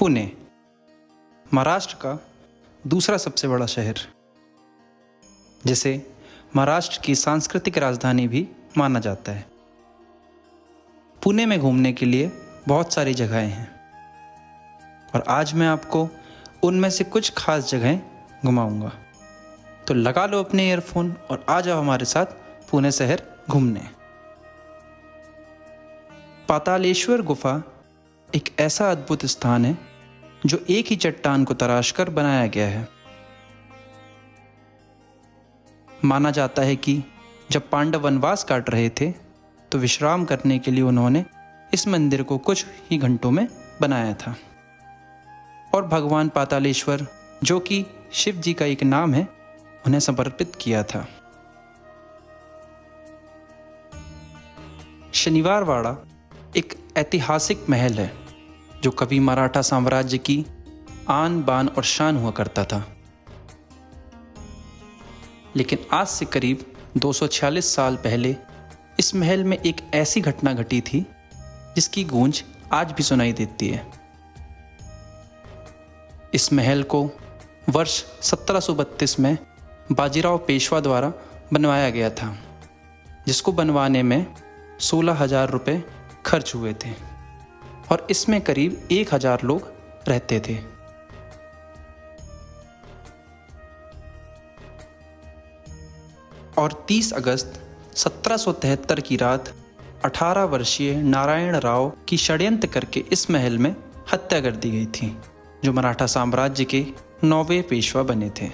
पुणे, महाराष्ट्र का दूसरा सबसे बड़ा शहर, जिसे महाराष्ट्र की सांस्कृतिक राजधानी भी माना जाता है। पुणे में घूमने के लिए बहुत सारी जगहें हैं और आज मैं आपको उनमें से कुछ खास जगहें घुमाऊंगा। तो लगा लो अपने ईयरफोन और आ जाओ हमारे साथ पुणे शहर घूमने। पातालेश्वर गुफा एक ऐसा अद्भुत स्थान है जो एक ही चट्टान को तराशकर बनाया गया है। माना जाता है कि जब पांडव वनवास काट रहे थे तो विश्राम करने के लिए उन्होंने इस मंदिर को कुछ ही घंटों में बनाया था और भगवान पातालेश्वर, जो कि शिव जी का एक नाम है, उन्हें समर्पित किया था। शनिवार वाड़ा एक ऐतिहासिक महल है जो कभी मराठा साम्राज्य की आन बान और शान हुआ करता था, लेकिन आज से करीब 246 साल पहले इस महल में एक ऐसी घटना घटी थी जिसकी गूंज आज भी सुनाई देती है। इस महल को वर्ष 1732 में बाजीराव पेशवा द्वारा बनवाया गया था, जिसको बनवाने में 16,000 रुपये खर्च हुए थे और इसमें करीब 1,000 लोग रहते थे। और 30 अगस्त 1773 की रात 18 वर्षीय नारायण राव की षड्यंत्र करके इस महल में हत्या कर दी गई थी, जो मराठा साम्राज्य के 9वें पेशवा बने थे।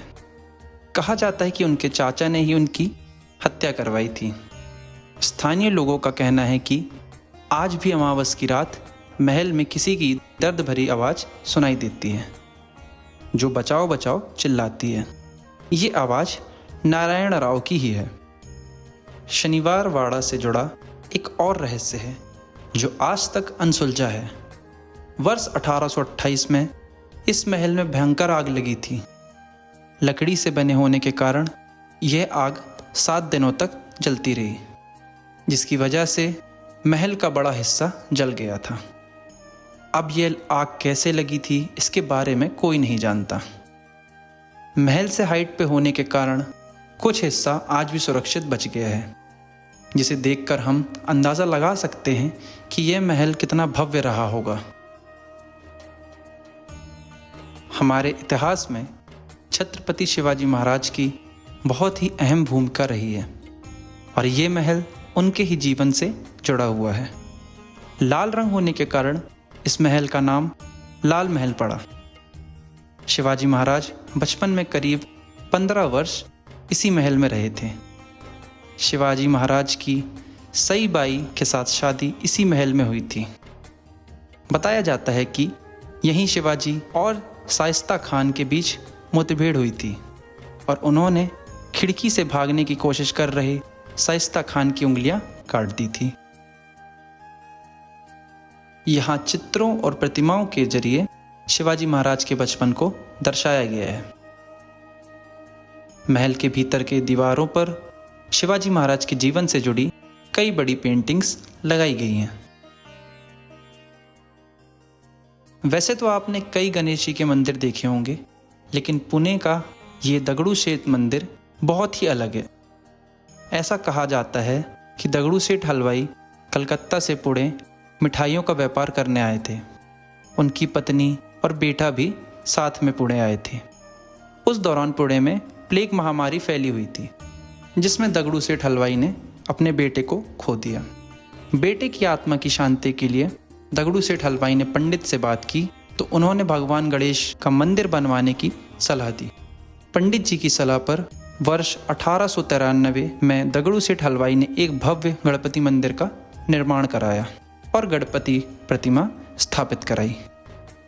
कहा जाता है कि उनके चाचा ने ही उनकी हत्या करवाई थी। स्थानीय लोगों का कहना है कि आज भी अमावस की रात महल में किसी की दर्द भरी आवाज़ सुनाई देती है, जो बचाओ बचाओ चिल्लाती है। ये आवाज़ नारायण राव की ही है। शनिवार वाड़ा से जुड़ा एक और रहस्य है जो आज तक अनसुलझा है। वर्ष 1828 में इस महल में भयंकर आग लगी थी। लकड़ी से बने होने के कारण यह आग 7 दिनों तक जलती रही, जिसकी वजह से महल का बड़ा हिस्सा जल गया था। अब यह आग कैसे लगी थी इसके बारे में कोई नहीं जानता। महल से हाइट पे होने के कारण कुछ हिस्सा आज भी सुरक्षित बच गया है, जिसे देखकर हम अंदाज़ा लगा सकते हैं कि यह महल कितना भव्य रहा होगा। हमारे इतिहास में छत्रपति शिवाजी महाराज की बहुत ही अहम भूमिका रही है और ये महल उनके ही जीवन से जुड़ा हुआ है। लाल रंग होने के कारण इस महल का नाम लाल महल पड़ा। शिवाजी महाराज बचपन में करीब 15 वर्ष इसी महल में रहे थे। शिवाजी महाराज की सईबाई के साथ शादी इसी महल में हुई थी। बताया जाता है कि यहीं शिवाजी और शाइस्ता खान के बीच मुठभेड़ हुई थी और उन्होंने खिड़की से भागने की कोशिश कर रहे शाइस्ता खान की उंगलियां काट दी थी। यहाँ चित्रों और प्रतिमाओं के जरिए शिवाजी महाराज के बचपन को दर्शाया गया है। महल के भीतर के दीवारों पर शिवाजी महाराज के जीवन से जुड़ी कई बड़ी पेंटिंग्स लगाई गई हैं। वैसे तो आपने कई गणेश जी के मंदिर देखे होंगे, लेकिन पुणे का ये दगड़ू शेठ मंदिर बहुत ही अलग है। ऐसा कहा जाता है कि दगड़ू सेठ हलवाई कलकत्ता से पुणे मिठाइयों का व्यापार करने आए थे। उनकी पत्नी और बेटा भी साथ में पुणे आए थे। उस दौरान पुणे में प्लेग महामारी फैली हुई थी, जिसमें दगड़ू सेठ हलवाई ने अपने बेटे को खो दिया। बेटे की आत्मा की शांति के लिए दगड़ू सेठ हलवाई ने पंडित से बात की तो उन्होंने भगवान गणेश का मंदिर बनवाने की सलाह दी। पंडित जी की सलाह पर वर्ष 1893 में दगड़ू सेठ हलवाई ने एक भव्य गणपति मंदिर का निर्माण कराया और गणपति प्रतिमा स्थापित कराई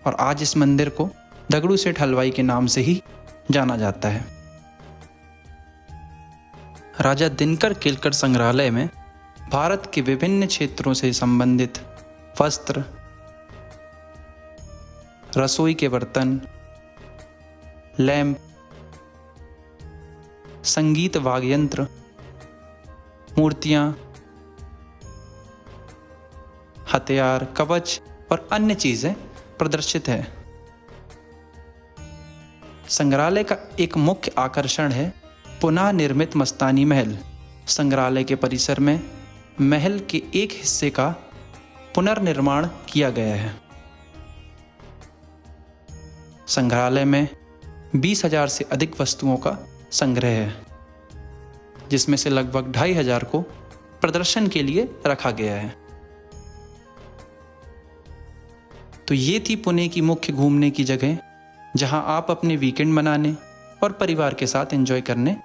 और आज इस मंदिर को दगड़ू सेठ हलवाई के नाम से ही जाना जाता है। राजा दिनकर केलकर संग्रहालय में भारत के विभिन्न क्षेत्रों से संबंधित वस्त्र, रसोई के बर्तन, लैंप, संगीत वाद्य यंत्र, मूर्तियाँ, हथियार, कवच और अन्य चीज़ें प्रदर्शित है। संग्रहालय का एक मुख्य आकर्षण है पुनः निर्मित मस्तानी महल। संग्रहालय के परिसर में महल के एक हिस्से का पुनर्निर्माण किया गया है। संग्रहालय में 20,000 से अधिक वस्तुओं का संग्रह है, जिसमें से लगभग 2,500 को प्रदर्शन के लिए रखा गया है। तो ये थी पुणे की मुख्य घूमने की जगह, जहां आप अपने वीकेंड मनाने और परिवार के साथ एंजॉय करने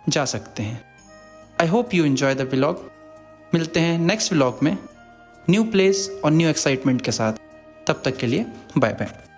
जा सकते हैं। I hope you enjoy the vlog. मिलते हैं नेक्स्ट व्लॉग में न्यू प्लेस और न्यू एक्साइटमेंट के साथ। तब तक के लिए बाय बाय।